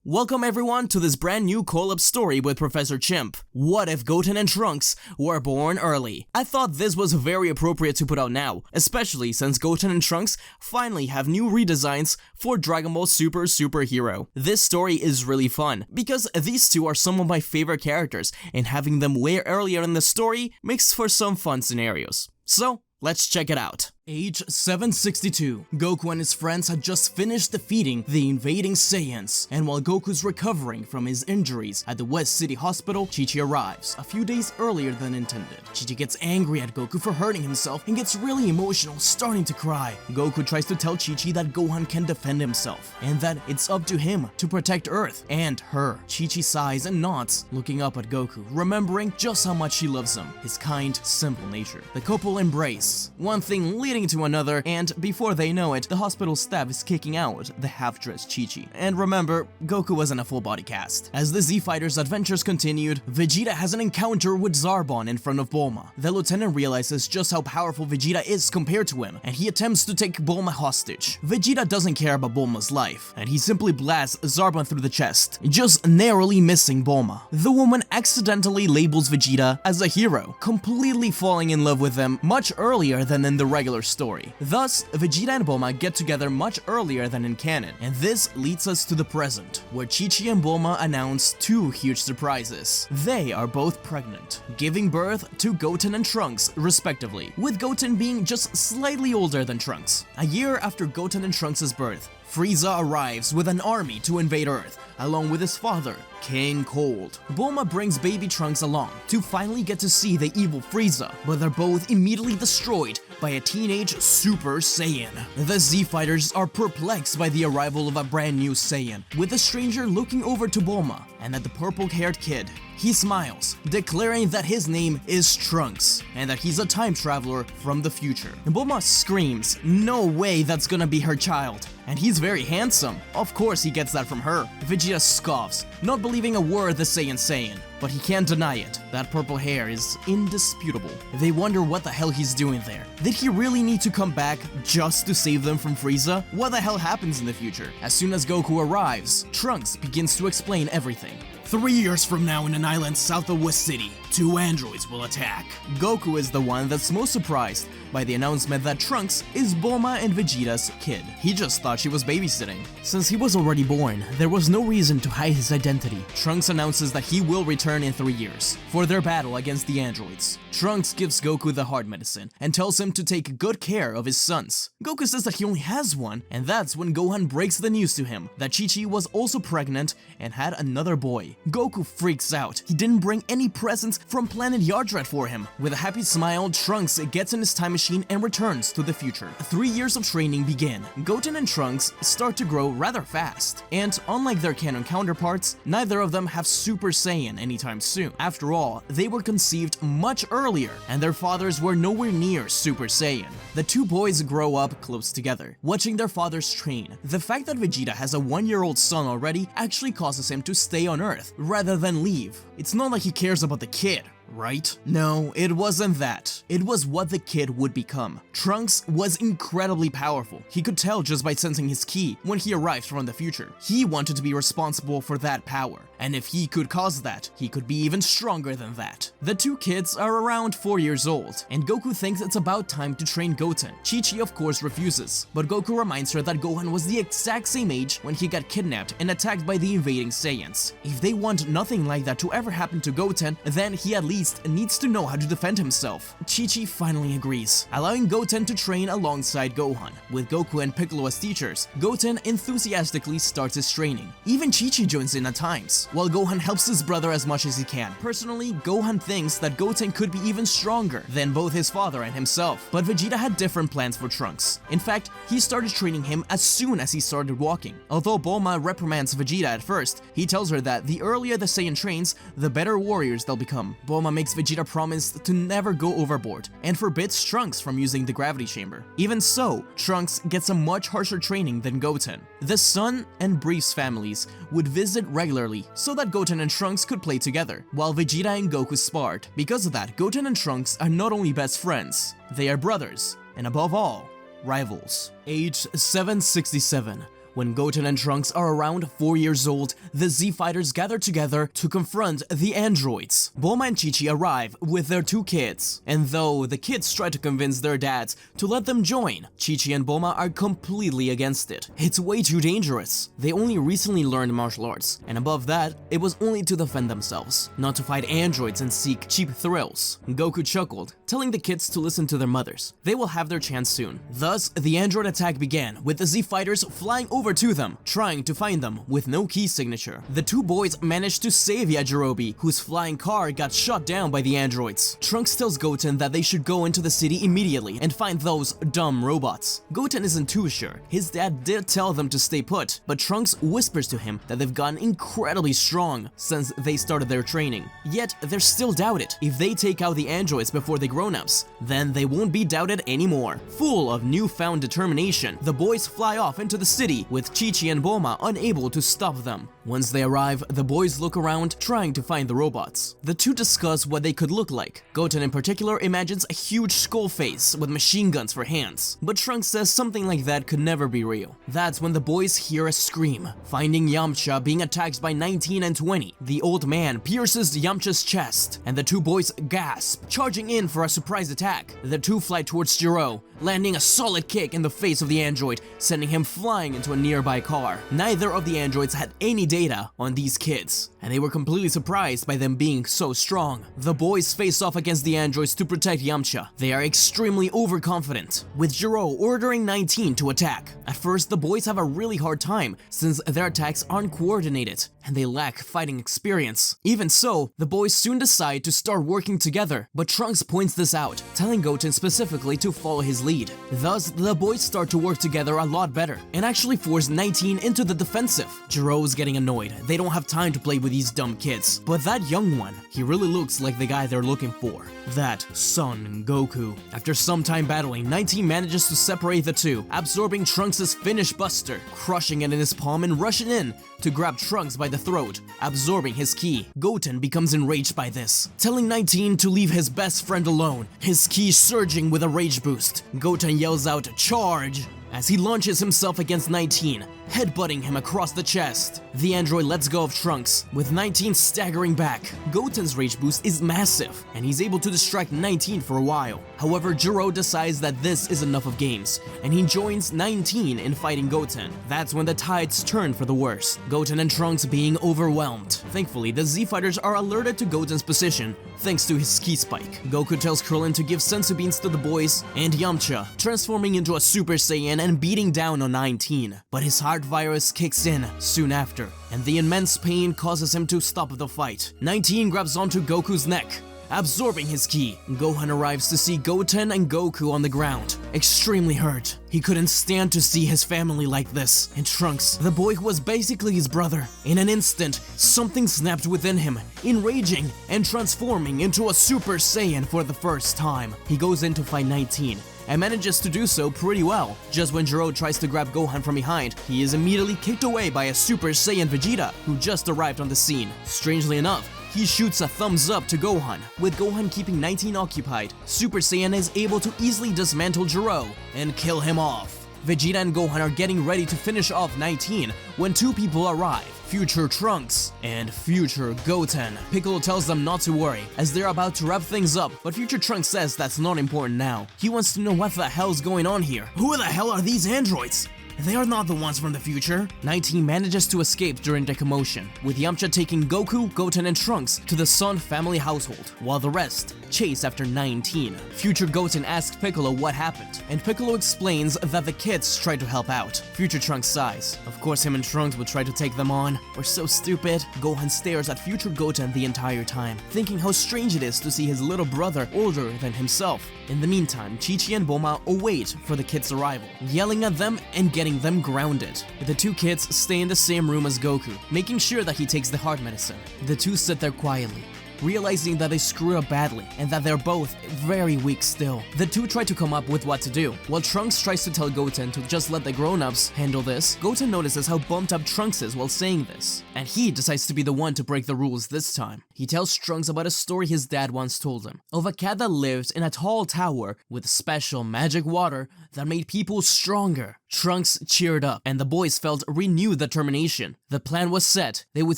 Welcome everyone to this brand new collab story with Professor Chimp. What if Goten and Trunks were born early? I thought this was very appropriate to put out now, especially since Goten and Trunks finally have new redesigns for Dragon Ball Super Hero. This story is really fun, because these two are some of my favorite characters, and having them way earlier in the story makes for some fun scenarios. So, let's check it out. Age 762. Goku and his friends had just finished defeating the invading Saiyans, and while Goku's recovering from his injuries at the West City Hospital, Chi-Chi arrives a few days earlier than intended. Chi-Chi gets angry at Goku for hurting himself and gets really emotional, starting to cry. Goku tries to tell Chi-Chi that Gohan can defend himself, and that it's up to him to protect Earth and her. Chi-Chi sighs and nods, looking up at Goku, remembering just how much she loves him, his kind, simple nature. The couple embrace, one thing leading to another, and before they know it, the hospital staff is kicking out the half-dressed Chi-Chi. And remember, Goku wasn't a full body cast. As the Z-Fighters' adventures continued, Vegeta has an encounter with Zarbon in front of Bulma. The lieutenant realizes just how powerful Vegeta is compared to him, and he attempts to take Bulma hostage. Vegeta doesn't care about Bulma's life, and he simply blasts Zarbon through the chest, just narrowly missing Bulma. The woman accidentally labels Vegeta as a hero, completely falling in love with him much earlier than in the regular story. Thus, Vegeta and Bulma get together much earlier than in canon, and this leads us to the present, where Chi-Chi and Bulma announce two huge surprises. They are both pregnant, giving birth to Goten and Trunks, respectively, with Goten being just slightly older than Trunks. A year after Goten and Trunks' birth, Frieza arrives with an army to invade Earth, along with his father, King Cold. Bulma brings baby Trunks along to finally get to see the evil Frieza, but they're both immediately destroyed by a teenage Super Saiyan. The Z-Fighters are perplexed by the arrival of a brand new Saiyan, with the stranger looking over to Bulma and at the purple-haired kid. He smiles, declaring that his name is Trunks, and that he's a time traveler from the future. And Bulma screams, no way that's gonna be her child, and he's very handsome. Of course he gets that from her. Vegeta scoffs, not believing a word the Saiyan's saying, but he can't deny it. That purple hair is indisputable. They wonder what the hell he's doing there. Did he really need to come back just to save them from Frieza? What the hell happens in the future? As soon as Goku arrives, Trunks begins to explain everything. 3 years from now in an island south of West City, 2 androids will attack. Goku is the one that's most surprised by the announcement that Trunks is Bulma and Vegeta's kid. He just thought she was babysitting. Since he was already born, there was no reason to hide his identity. Trunks announces that he will return in 3 years for their battle against the androids. Trunks gives Goku the heart medicine and tells him to take good care of his sons. Goku says that he only has one, and that's when Gohan breaks the news to him that Chi-Chi was also pregnant and had another boy. Goku freaks out. He didn't bring any presents from Planet Yardrat for him. With a happy smile, Trunks gets in his time machine and returns to the future. 3 years of training begin. Goten and Trunks start to grow rather fast, and unlike their canon counterparts, neither of them have Super Saiyan anytime soon. After all, they were conceived much earlier, and their fathers were nowhere near Super Saiyan. The two boys grow up close together, watching their fathers train. The fact that Vegeta has a 1-year-old son already actually causes him to stay on Earth rather than leave. It's not like he cares about the kid, right? No, it wasn't that. It was what the kid would become. Trunks was incredibly powerful. He could tell just by sensing his ki when he arrived from the future. He wanted to be responsible for that power, and if he could cause that, he could be even stronger than that. The two kids are around 4 years old, and Goku thinks it's about time to train Goten. Chi-Chi of course refuses, but Goku reminds her that Gohan was the exact same age when he got kidnapped and attacked by the invading Saiyans. If they want nothing like that to ever happen to Goten, then he at least needs to know how to defend himself. Chi-Chi finally agrees, allowing Goten to train alongside Gohan. With Goku and Piccolo as teachers, Goten enthusiastically starts his training. Even Chi-Chi joins in at times, while Gohan helps his brother as much as he can. Personally, Gohan thinks that Goten could be even stronger than both his father and himself, but Vegeta had different plans for Trunks. In fact, he started training him as soon as he started walking. Although Bulma reprimands Vegeta at first, he tells her that the earlier the Saiyan trains, the better warriors they'll become. Bulma makes Vegeta promise to never go overboard, and forbids Trunks from using the gravity chamber. Even so, Trunks gets a much harsher training than Goten. The Sun and Brief's families would visit regularly, so that Goten and Trunks could play together, while Vegeta and Goku sparred. Because of that, Goten and Trunks are not only best friends, they are brothers, and above all, rivals. Age 767. When Goten and Trunks are around 4 years old, the Z Fighters gather together to confront the androids. Bulma and Chi-Chi arrive with their 2 kids, and though the kids try to convince their dads to let them join, Chi-Chi and Bulma are completely against it. It's way too dangerous. They only recently learned martial arts, and above that, it was only to defend themselves, not to fight androids and seek cheap thrills. Goku chuckled, telling the kids to listen to their mothers. They will have their chance soon. Thus, the android attack began, with the Z Fighters flying over to them, trying to find them with no key signature. The 2 boys managed to save Yajirobe, whose flying car got shot down by the androids. Trunks tells Goten that they should go into the city immediately and find those dumb robots. Goten isn't too sure. His dad did tell them to stay put, but Trunks whispers to him that they've gotten incredibly strong since they started their training. Yet, they're still doubted. If they take out the androids before the grown-ups, then they won't be doubted anymore. Full of newfound determination, the boys fly off into the city, with Chi-Chi and Bulma unable to stop them. Once they arrive, the boys look around, trying to find the robots. The 2 discuss what they could look like. Goten in particular imagines a huge skull face with machine guns for hands, but Trunks says something like that could never be real. That's when the boys hear a scream, finding Yamcha being attacked by 19 and 20. The old man pierces Yamcha's chest, and the 2 boys gasp, charging in for a surprise attack. The 2 fly towards Jiro, landing a solid kick in the face of the android, sending him flying into a nearby car. Neither of the androids had any data on these kids, and they were completely surprised by them being so strong. The boys face off against the androids to protect Yamcha. They are extremely overconfident, with Jiro ordering 19 to attack. At first, the boys have a really hard time since their attacks aren't coordinated, and they lack fighting experience. Even so, the boys soon decide to start working together, but Trunks points this out, telling Goten specifically to follow his lead. Thus, the boys start to work together a lot better, and actually force 19 into the defensive. Jiro's getting annoyed. They don't have time to play with these dumb kids. But that young one, he really looks like the guy they're looking for. That Son Goku. After some time battling, 19 manages to separate the 2, absorbing Trunks' Finish Buster, crushing it in his palm and rushing in to grab Trunks by the throat, absorbing his ki. Goten becomes enraged by this, telling 19 to leave his best friend alone, his ki surging with a rage boost. Goten yells out, "Charge!" as he launches himself against 19, headbutting him across the chest. The android lets go of Trunks, with 19 staggering back. Goten's rage boost is massive, and he's able to distract 19 for a while. However, Jiro decides that this is enough of games, and he joins 19 in fighting Goten. That's when the tides turn for the worst, Goten and Trunks being overwhelmed. Thankfully, the Z Fighters are alerted to Goten's position, thanks to his ki spike. Goku tells Krillin to give senzu beans to the boys, and Yamcha, transforming into a Super Saiyan and beating down on 19. But his heart virus kicks in soon after, and the immense pain causes him to stop the fight. 19 grabs onto Goku's neck, absorbing his ki. Gohan arrives to see Goten and Goku on the ground, extremely hurt. He couldn't stand to see his family like this. And Trunks, the boy who was basically his brother, in an instant, something snapped within him, enraging and transforming into a Super Saiyan for the first time. He goes in to fight 19, and manages to do so pretty well. Just when Jiro tries to grab Gohan from behind, he is immediately kicked away by a Super Saiyan Vegeta, who just arrived on the scene. Strangely enough, he shoots a thumbs up to Gohan. With Gohan keeping 19 occupied, Super Saiyan is able to easily dismantle Jiro and kill him off. Vegeta and Gohan are getting ready to finish off 19 when 2 people arrive, Future Trunks and Future Goten. Piccolo tells them not to worry, as they're about to wrap things up, but Future Trunks says that's not important now. He wants to know what the hell's going on here. Who the hell are these androids? They are not the ones from the future. 19 manages to escape during the commotion, with Yamcha taking Goku, Goten, and Trunks to the Son family household, while the rest chase after 19. Future Goten asks Piccolo what happened, and Piccolo explains that the kids tried to help out. Future Trunks sighs. Of course him and Trunks would try to take them on. We're so stupid. Gohan stares at Future Goten the entire time, thinking how strange it is to see his little brother older than himself. In the meantime, Chi-Chi and Bulma await for the kids' arrival, yelling at them and getting them grounded. The 2 kids stay in the same room as Goku, making sure that he takes the heart medicine. The 2 sit there quietly, realizing that they screwed up badly and that they're both very weak still. The two try to come up with what to do. While Trunks tries to tell Goten to just let the grown-ups handle this, Goten notices how bumped up Trunks is while saying this, and he decides to be the one to break the rules this time. He tells Trunks about a story his dad once told him, of a cat that lived in a tall tower with special magic water that made people stronger. Trunks cheered up, and the boys felt renewed determination. The plan was set. They would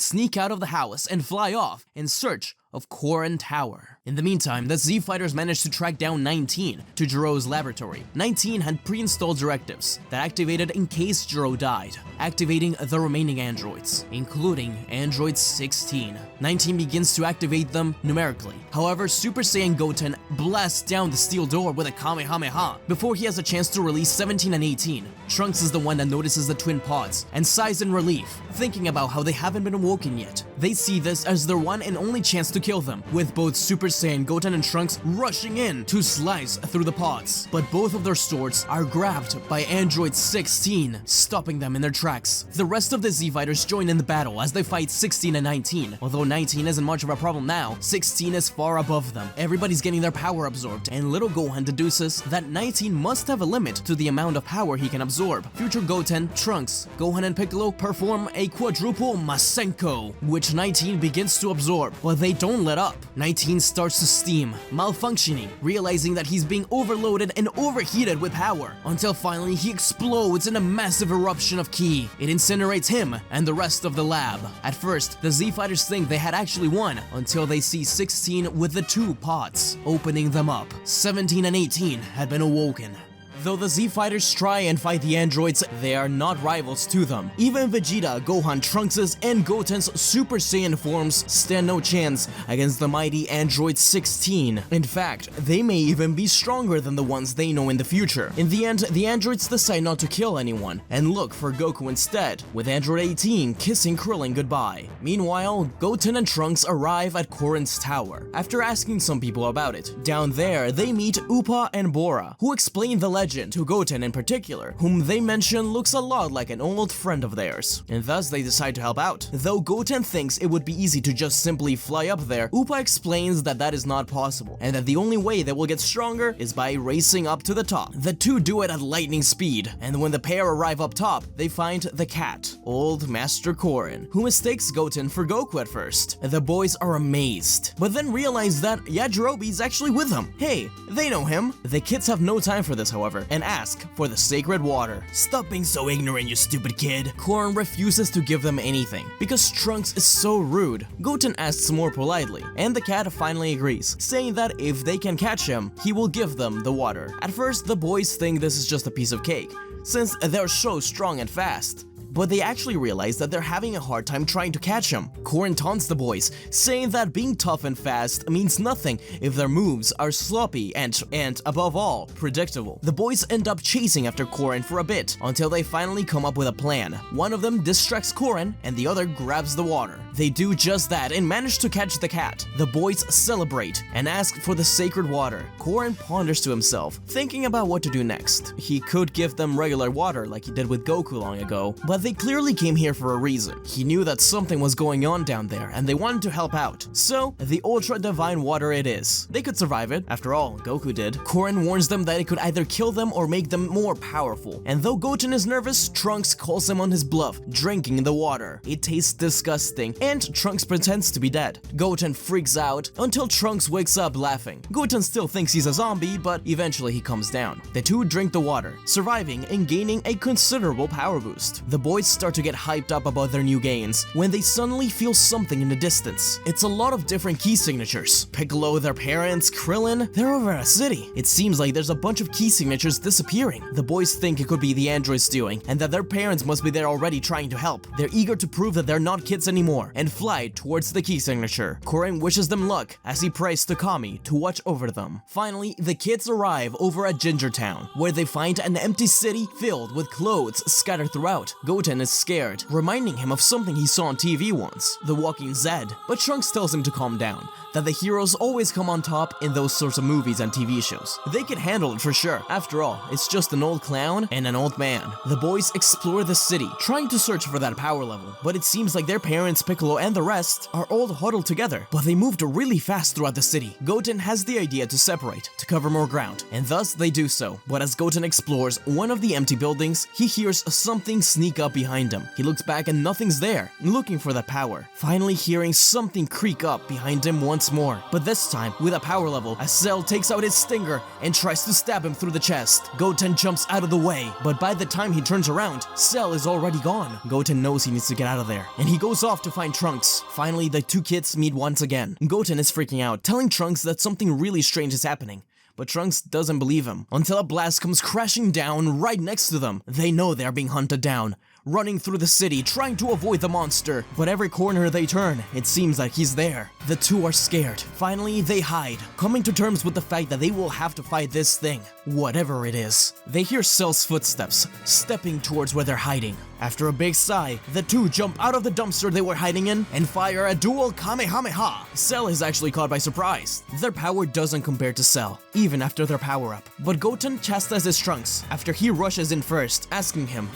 sneak out of the house and fly off in search of Korin Tower. In the meantime, the Z Fighters managed to track down 19 to Jiro's laboratory. 19 had pre-installed directives that activated in case Jiro died, activating the remaining androids, including Android 16. 19 begins to activate them numerically. However, Super Saiyan Goten blasts down the steel door with a Kamehameha before he has a chance to release 17 and 18. Trunks is the one that notices the twin pods and sighs in relief, thinking about how they haven't been awoken yet. They see this as their one and only chance to kill them, with both Super Saiyan Goten and Trunks rushing in to slice through the pods. But both of their swords are grabbed by Android 16, stopping them in their tracks. The rest of the Z Fighters join in the battle as they fight 16 and 19. Although 19 isn't much of a problem now, 16 is far above them. Everybody's getting their power absorbed, and little Gohan deduces that 19 must have a limit to the amount of power he can absorb. Future Goten, Trunks, Gohan, and Piccolo perform a quadruple Masenko, which 19 begins to absorb, but they don't let up. 19 starts to steam, malfunctioning, realizing that he's being overloaded and overheated with power, until finally he explodes in a massive eruption of ki. It incinerates him and the rest of the lab. At first, the Z Fighters think they had actually won, until they see 16 with the two pots, opening them up. 17 and 18 had been awoken. Though the Z Fighters try and fight the androids, they are not rivals to them. Even Vegeta, Gohan, Trunks' and Goten's Super Saiyan forms stand no chance against the mighty Android 16. In fact, they may even be stronger than the ones they know in the future. In the end, the androids decide not to kill anyone and look for Goku instead, with Android 18 kissing Krillin goodbye. Meanwhile, Goten and Trunks arrive at Korin's tower, after asking some people about it. Down there, they meet Upa and Bora, who explain the legend to Goten in particular, whom they mention looks a lot like an old friend of theirs, and thus they decide to help out. Though Goten thinks it would be easy to just simply fly up there, Upa explains that that is not possible, and that the only way they will get stronger is by racing up to the top. The two do it at lightning speed, and when the pair arrive up top, they find the cat, old Master Korin, who mistakes Goten for Goku at first. The boys are amazed, but then realize that Yajirobe's actually with them. Hey, they know him. The kids have no time for this, however, and ask for the sacred water. Stop being so ignorant, you stupid kid. Korin refuses to give them anything because Trunks is so rude. Goten asks more politely, and the cat finally agrees, saying that if they can catch him, he will give them the water. At first, the boys think this is just a piece of cake, since they're so strong and fast. But they actually realize that they're having a hard time trying to catch him. Korin taunts the boys, saying that being tough and fast means nothing if their moves are sloppy and above all, predictable. The boys end up chasing after Korin for a bit, until they finally come up with a plan. One of them distracts Korin, and the other grabs the water. They do just that and manage to catch the cat. The boys celebrate and ask for the sacred water. Korin ponders to himself, thinking about what to do next. He could give them regular water like he did with Goku long ago, but they clearly came here for a reason. He knew that something was going on down there and they wanted to help out. So, the ultra divine water it is. They could survive it, after all, Goku did. Korin warns them that it could either kill them or make them more powerful. And though Goten is nervous, Trunks calls him on his bluff, drinking the water. It tastes disgusting, and Trunks pretends to be dead. Goten freaks out until Trunks wakes up laughing. Goten still thinks he's a zombie, but eventually he comes down. The two drink the water, surviving and gaining a considerable power boost. The boys start to get hyped up about their new gains when they suddenly feel something in the distance. It's a lot of different key signatures. Piccolo, their parents, Krillin, they're over a city. It seems like there's a bunch of key signatures disappearing. The boys think it could be the androids doing, and that their parents must be there already trying to help. They're eager to prove that they're not kids anymore, and fly towards the key signature. Korin wishes them luck as he prays to Kami to watch over them. Finally, the kids arrive over at Ginger Town, where they find an empty city filled with clothes scattered throughout. Goten is scared, reminding him of something he saw on TV once, The Walking Dead. But Trunks tells him to calm down, that the heroes always come on top in those sorts of movies and TV shows. They can handle it for sure. After all, it's just an old clown and an old man. The boys explore the city, trying to search for that power level, but it seems like their parents, Piccolo Piccolo and the rest are all huddled together, but they moved really fast throughout the city. Goten has the idea to separate, to cover more ground, and thus they do so. But as Goten explores one of the empty buildings, he hears something sneak up behind him. He looks back and nothing's there, looking for that power. Finally hearing something creak up behind him once more, but this time with a power level, as Cell takes out his stinger and tries to stab him through the chest. Goten jumps out of the way, but by the time he turns around, Cell is already gone. Goten knows he needs to get out of there, and he goes off to find Trunks. Finally, the two kids meet once again. Goten is freaking out, telling Trunks that something really strange is happening. But Trunks doesn't believe him, until a blast comes crashing down right next to them. They know they are being hunted down, running through the city, trying to avoid the monster. But every corner they turn, it seems like he's there. The two are scared. Finally, they hide, coming to terms with the fact that they will have to fight this thing, whatever it is. They hear Cell's footsteps, stepping towards where they're hiding. After a big sigh, the two jump out of the dumpster they were hiding in and fire a dual Kamehameha. Cell is actually caught by surprise. Their power doesn't compare to Cell, even after their power-up. But Goten chastises Trunks after he rushes in first, asking him.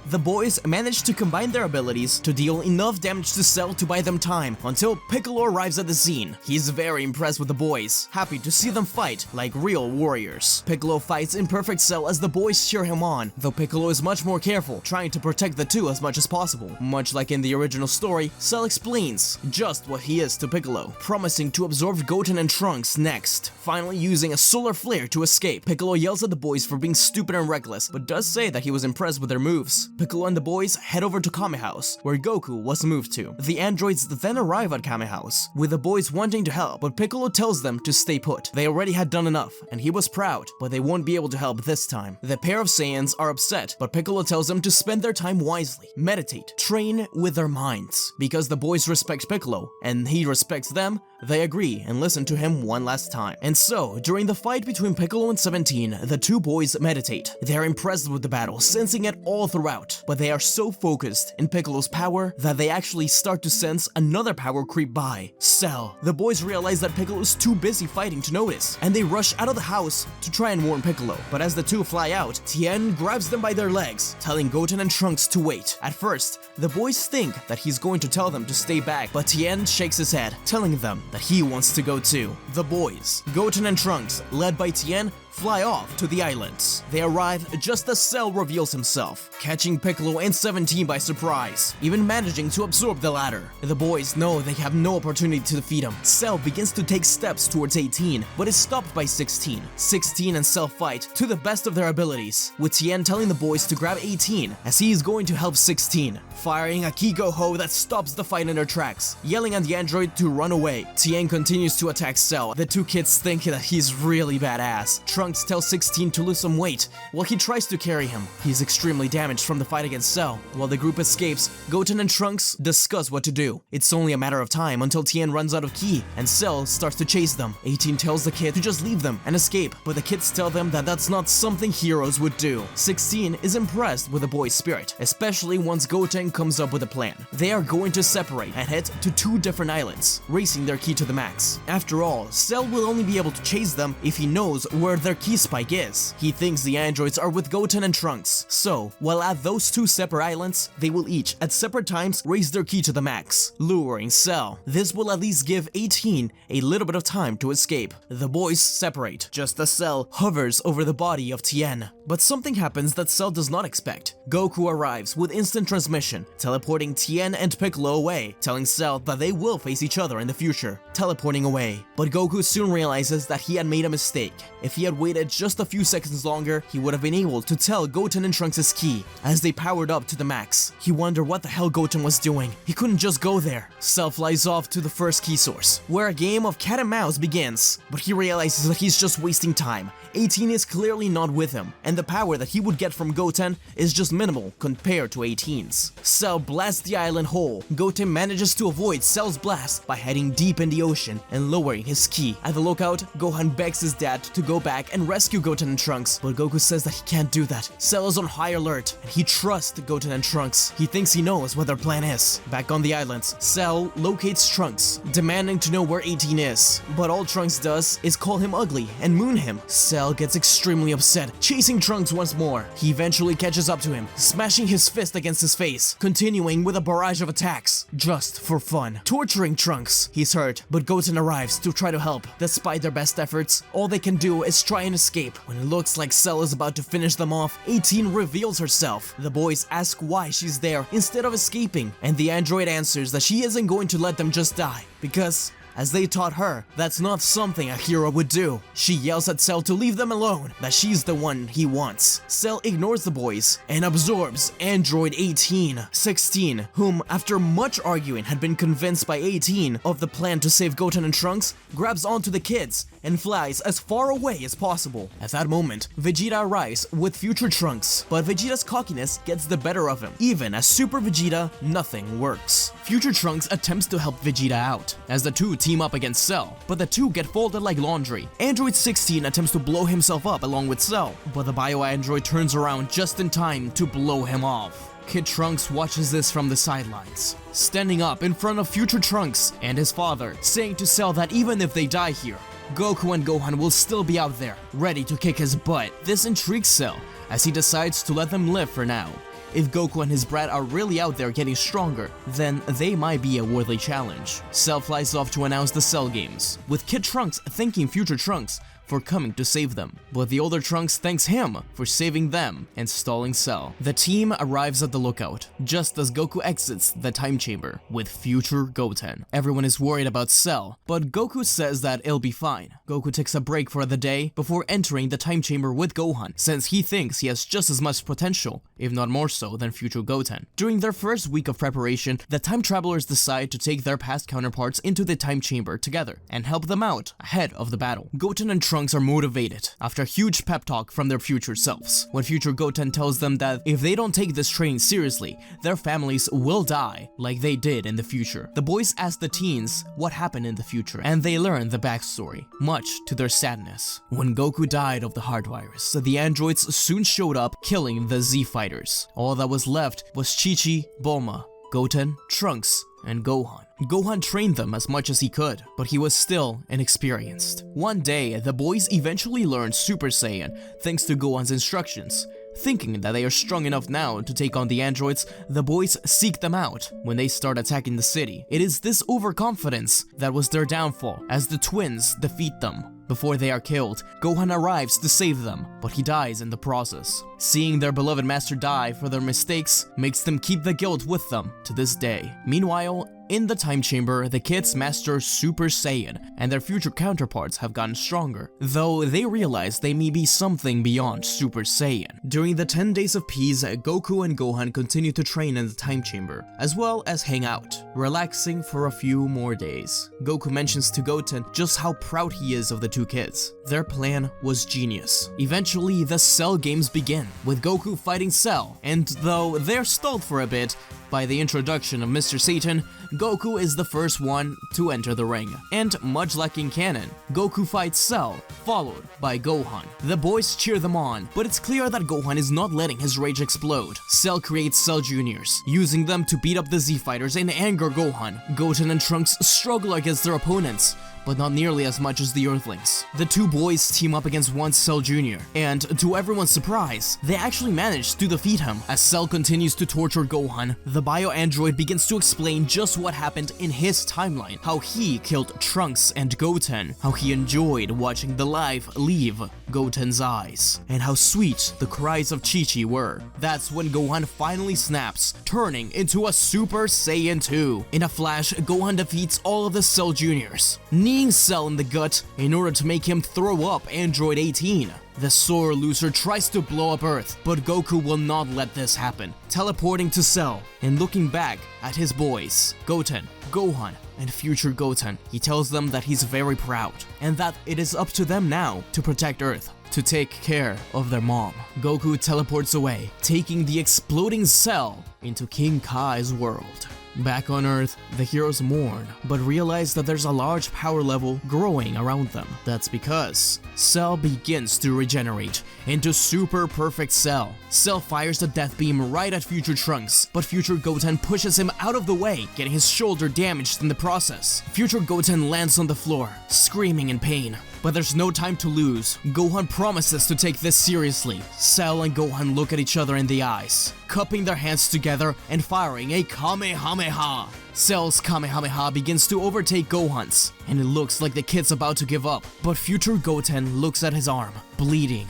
The boys manage to combine their abilities to deal enough damage to Cell to buy them time until Piccolo arrives at the scene. He's very impressed with the boys, happy to see them fight like real warriors. Piccolo fights imperfect Cell as the boys cheer him on, though Piccolo is much more careful, trying to protect the two as much as possible. Much like in the original story, Cell explains just what he is to Piccolo, promising to absorb Goten and Trunks next, finally using a solar flare to escape. Piccolo yells at the boys for being stupid and reckless, but does say that he was impressed with their moves. Piccolo and the boys head over to Kame House, where Goku was moved to. The androids then arrive at Kame House, with the boys wanting to help, but Piccolo tells them to stay put. They already had done enough, and he was proud, but they won't be able to help this time. The pair of Saiyans are upset, but Piccolo tells them to spend their time wisely, meditate, train with their minds. Because the boys respect Piccolo, and he respects them, they agree and listen to him one last time. And so, during the fight between Piccolo and 17, the two boys meditate. They are impressed with the battle, sensing it all throughout, but they are so focused in Piccolo's power that they actually start to sense another power creep by, Cell. The boys realize that Piccolo is too busy fighting to notice, and they rush out of the house to try and warn Piccolo. But as the two fly out, Tien grabs them by their legs, telling Goten and Trunks to wait. At first, the boys think that he's going to tell them to stay back, but Tien shakes his head, telling them that he wants to go too. The boys, Goten and Trunks, led by Tien, fly off to the islands. They arrive just as Cell reveals himself, catching Piccolo and 17 by surprise, even managing to absorb the latter. The boys know they have no opportunity to defeat him. Cell begins to take steps towards 18, but is stopped by 16. 16 and Cell fight to the best of their abilities, with Tien telling the boys to grab 18, as he is going to help 16, firing a Ki-Go-Ho that stops the fight in their tracks, yelling at the android to run away. Tien continues to attack Cell. The two kids think that he's really badass. Trunks tells 16 to lose some weight while he tries to carry him. He's extremely damaged from the fight against Cell. While the group escapes, Goten and Trunks discuss what to do. It's only a matter of time until Tien runs out of ki, and Cell starts to chase them. 18 tells the kid to just leave them and escape, but the kids tell them that that's not something heroes would do. 16 is impressed with the boy's spirit, especially once Goten comes up with a plan. They are going to separate and head to two different islands, racing their ki to the max. After all, Cell will only be able to chase them if he knows where their ki spike is. He thinks the androids are with Goten and Trunks, so while at those two separate islands, they will each at separate times raise their ki to the max, luring Cell. This will at least give 18 a little bit of time to escape. The boys separate, just as Cell hovers over the body of Tien. But something happens that Cell does not expect. Goku arrives with instant transmission, teleporting Tien and Piccolo away, telling Cell that they will face each other in the future, teleporting away. But Goku soon realizes that he had made a mistake. If he had waited just a few seconds longer, he would have been able to tell Goten and Trunks' ki as they powered up to the max. He wondered what the hell Goten was doing. He couldn't just go there. Cell flies off to the first ki source, where a game of cat and mouse begins, but he realizes that he's just wasting time. 18 is clearly not with him, and the power that he would get from Goten is just minimal compared to 18's. Cell blasts the island whole. Goten manages to avoid Cell's blast by heading deep in the ocean and lowering his ki. At the lookout, Gohan begs his dad to go back back and rescue Goten and Trunks, but Goku says that he can't do that. Cell is on high alert, and he trusts Goten and Trunks. He thinks he knows what their plan is. Back on the islands, Cell locates Trunks, demanding to know where 18 is. But all Trunks does is call him ugly and moon him. Cell gets extremely upset, chasing Trunks once more. He eventually catches up to him, smashing his fist against his face, continuing with a barrage of attacks, just for fun. Torturing Trunks. He's hurt, but Goten arrives to try to help. Despite their best efforts, all they can do is try and escape. When it looks like Cell is about to finish them off, 18 reveals herself. The boys ask why she's there instead of escaping, and the android answers that she isn't going to let them just die, because as they taught her, that's not something a hero would do. She yells at Cell to leave them alone, that she's the one he wants. Cell ignores the boys and absorbs Android 18. 16, whom after much arguing had been convinced by 18 of the plan to save Goten and Trunks, grabs onto the kids and flies as far away as possible. At that moment, Vegeta arrives with Future Trunks, but Vegeta's cockiness gets the better of him. Even as Super Vegeta, nothing works. Future Trunks attempts to help Vegeta out, as the two team up against Cell, but the two get folded like laundry. Android 16 attempts to blow himself up along with Cell, but the bio-android turns around just in time to blow him off. Kid Trunks watches this from the sidelines, standing up in front of Future Trunks and his father, saying to Cell that even if they die here, Goku and Gohan will still be out there, ready to kick his butt. This intrigues Cell, as he decides to let them live for now. If Goku and his brat are really out there getting stronger, then they might be a worthy challenge. Cell flies off to announce the Cell Games, with Kid Trunks thanking Future Trunks for coming to save them, but the older Trunks thanks him for saving them and stalling Cell. The team arrives at the lookout, just as Goku exits the time chamber with Future Goten. Everyone is worried about Cell, but Goku says that it'll be fine. Goku takes a break for the day before entering the time chamber with Gohan, since he thinks he has just as much potential, if not more so, than Future Goten. During their first week of preparation, the time travelers decide to take their past counterparts into the time chamber together and help them out ahead of the battle. Goten and Trunks are motivated after a huge pep talk from their future selves, when Future Goten tells them that if they don't take this training seriously, their families will die like they did in the future. The boys ask the teens what happened in the future, and they learn the backstory, much to their sadness. When Goku died of the heart virus, the androids soon showed up, killing the Z fighters. All that was left was Chi-Chi, Bulma, Goten, Trunks, and Gohan. Gohan trained them as much as he could, but he was still inexperienced. One day, the boys eventually learned Super Saiyan thanks to Gohan's instructions. Thinking that they are strong enough now to take on the androids, the boys seek them out when they start attacking the city. It is this overconfidence that was their downfall, as the twins defeat them. Before they are killed, Gohan arrives to save them, but he dies in the process. Seeing their beloved master die for their mistakes makes them keep the guilt with them to this day. Meanwhile, in the time chamber, the kids master Super Saiyan, and their future counterparts have gotten stronger, though they realize they may be something beyond Super Saiyan. During the 10 days of peace, Goku and Gohan continue to train in the time chamber, as well as hang out, relaxing for a few more days. Goku mentions to Goten just how proud he is of the two kids. Their plan was genius. Eventually, the Cell Games begin, with Goku fighting Cell, and though they're stalled for a bit by the introduction of Mr. Satan, Goku is the first one to enter the ring. And much like in canon, Goku fights Cell, followed by Gohan. The boys cheer them on, but it's clear that Gohan is not letting his rage explode. Cell creates Cell Juniors, using them to beat up the Z fighters and anger Gohan. Goten and Trunks struggle against their opponents, but not nearly as much as the Earthlings. The two boys team up against one Cell Jr., and to everyone's surprise, they actually manage to defeat him. As Cell continues to torture Gohan, the bio-android begins to explain just what happened in his timeline, how he killed Trunks and Goten, how he enjoyed watching the life leave Goten's eyes, and how sweet the cries of Chi-Chi were. That's when Gohan finally snaps, turning into a Super Saiyan 2. In a flash, Gohan defeats all of the Cell Juniors, kneeing Cell in the gut in order to make him throw up Android 18. The sore loser tries to blow up Earth, but Goku will not let this happen, teleporting to Cell and looking back at his boys, Goten, Gohan, and Future Goten. He tells them that he's very proud, and that it is up to them now to protect Earth, to take care of their mom. Goku teleports away, taking the exploding Cell into King Kai's world. Back on Earth, the heroes mourn, but realize that there's a large power level growing around them. That's because Cell begins to regenerate into Super Perfect Cell. Cell fires the death beam right at Future Trunks, but Future Goten pushes him out of the way, getting his shoulder damaged in the process. Future Goten lands on the floor, screaming in pain. But there's no time to lose. Gohan promises to take this seriously. Cell and Gohan look at each other in the eyes, cupping their hands together and firing a Kamehameha. Cell's Kamehameha begins to overtake Gohan's, and it looks like the kid's about to give up. But Future Goten looks at his arm, bleeding,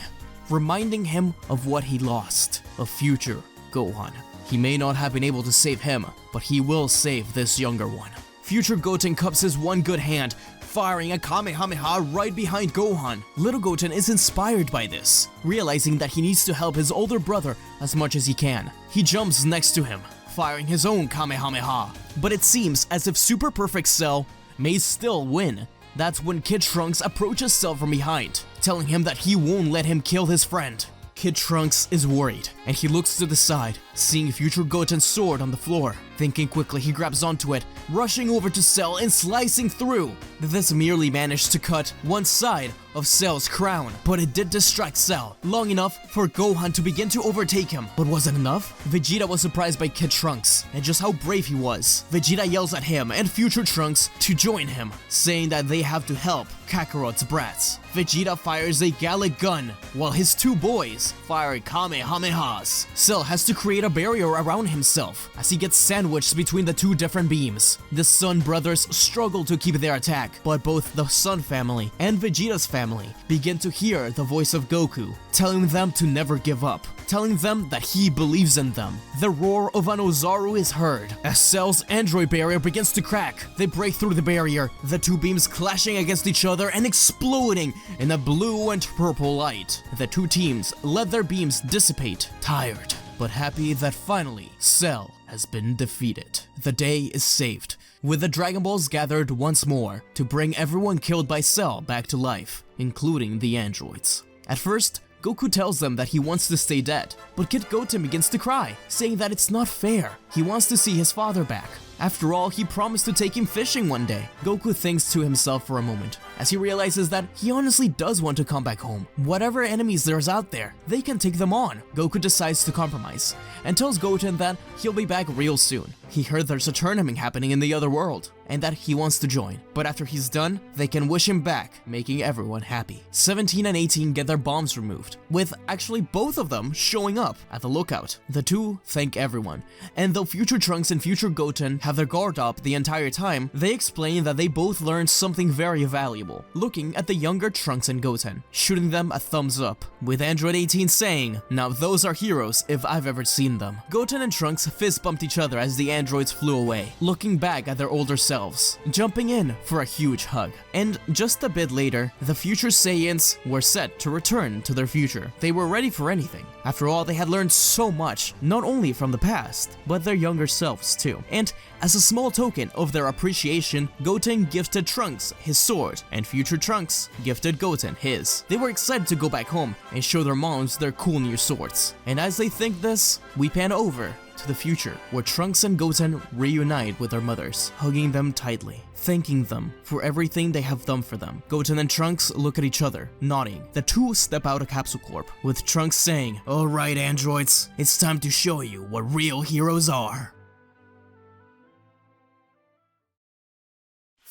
reminding him of what he lost, a future Gohan. He may not have been able to save him, but he will save this younger one. Future Goten cups his one good hand, firing a Kamehameha right behind Gohan. Little Goten is inspired by this, realizing that he needs to help his older brother as much as he can. He jumps next to him, firing his own Kamehameha. But it seems as if Super Perfect Cell may still win. That's when Kid Trunks approaches Cell from behind, telling him that he won't let him kill his friend. Kid Trunks is worried, and he looks to the side, seeing Future Goten's sword on the floor. Thinking quickly, he grabs onto it, rushing over to Cell and slicing through. This merely managed to cut one side of Cell's crown, but it did distract Cell long enough for Gohan to begin to overtake him. But was it enough? Vegeta was surprised by Kid Trunks and just how brave he was. Vegeta yells at him and Future Trunks to join him, saying that they have to help Kakarot's brats. Vegeta fires a Gallic gun, while his two boys fire Kamehamehas. Cell has to create a barrier around himself as he gets sandwiched between the two different beams. The Sun brothers struggle to keep their attack, but both the Sun family and Vegeta's family begin to hear the voice of Goku, telling them to never give up, telling them that he believes in them. The roar of an Ozaru is heard as Cell's android barrier begins to crack. They break through the barrier, the two beams clashing against each other and exploding in a blue and purple light. The two teams let their beams dissipate, tired, but happy that finally Cell has been defeated. The day is saved, with the Dragon Balls gathered once more to bring everyone killed by Cell back to life, including the androids. At first, Goku tells them that he wants to stay dead, but Kid Goten begins to cry, saying that it's not fair. He wants to see his father back. After all, he promised to take him fishing one day. Goku thinks to himself for a moment, as he realizes that he honestly does want to come back home. Whatever enemies there's out there, they can take them on. Goku decides to compromise, and tells Goten that he'll be back real soon. He heard there's a tournament happening in the other world, and that he wants to join. But after he's done, they can wish him back, making everyone happy. 17 and 18 get their bombs removed, with actually both of them showing up at the lookout. The two thank everyone, and though Future Trunks and Future Goten have their guard up the entire time, they explain that they both learned something very valuable, looking at the younger Trunks and Goten, shooting them a thumbs up, with Android 18 saying, "Now those are heroes if I've ever seen them." Goten and Trunks fist bumped each other as the androids flew away, looking back at their older selves, jumping in for a huge hug. And just a bit later, the future Saiyans were set to return to their future. They were ready for anything. After all, they had learned so much, not only from the past, but their younger selves too. And as a small token of their appreciation, Goten gifted Trunks his sword, and Future Trunks gifted Goten his. They were excited to go back home and show their moms their cool new swords. And as they think this, we pan over to the future, where Trunks and Goten reunite with their mothers, hugging them tightly, thanking them for everything they have done for them. Goten and Trunks look at each other, nodding. The two step out of Capsule Corp, with Trunks saying, "Alright androids, it's time to show you what real heroes are."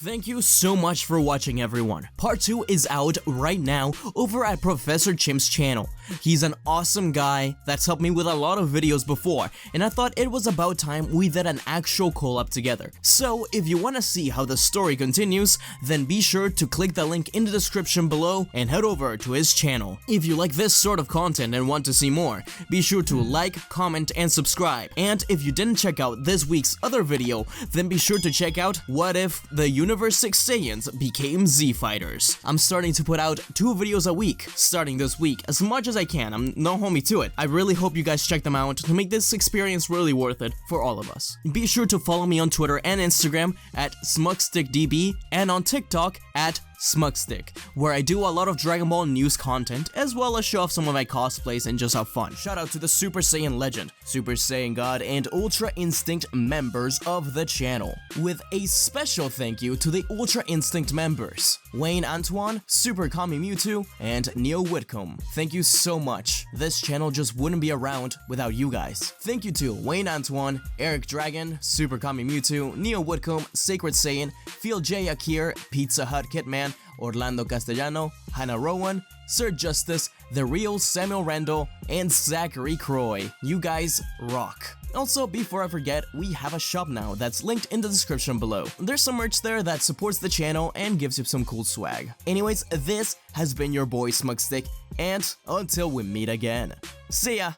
Thank you so much for watching, everyone. Part 2 is out right now over at Professor Chimp's channel. He's an awesome guy that's helped me with a lot of videos before, and I thought it was about time we did an actual collab together. So if you want to see how the story continues, then be sure to click the link in the description below and head over to his channel. If you like this sort of content and want to see more, be sure to like, comment, and subscribe. And if you didn't check out this week's other video, then be sure to check out What If the Universe 6 Saiyans Became Z Fighters. I'm starting to put out 2 videos a week, starting this week, as much as I can. I'm no homie to it. I really hope you guys check them out to make this experience really worth it for all of us. Be sure to follow me on Twitter and Instagram at SmugStickDB and on TikTok at SmugStick, where I do a lot of Dragon Ball news content as well as show off some of my cosplays and just have fun. Shout out to the Super Saiyan Legend, Super Saiyan God, and Ultra Instinct members of the channel, with a special thank you to the Ultra Instinct members, Wayne Antoine, Super Kami Mewtwo, and Neo Whitcomb. Thank you so much. This channel just wouldn't be around without you guys. Thank you to Wayne Antoine, Eric Dragon, Super Kami Mewtwo, Neo Whitcomb, Sacred Saiyan, Phil J. Akir, Pizza Hut Kitman, Orlando Castellano, Hannah Rowan, Sir Justice, The Real Samuel Randall, and Zachary Croy. You guys rock. Also, before I forget, we have a shop now that's linked in the description below. There's some merch there that supports the channel and gives you some cool swag. Anyways, this has been your boy SmugStick, and until we meet again, see ya!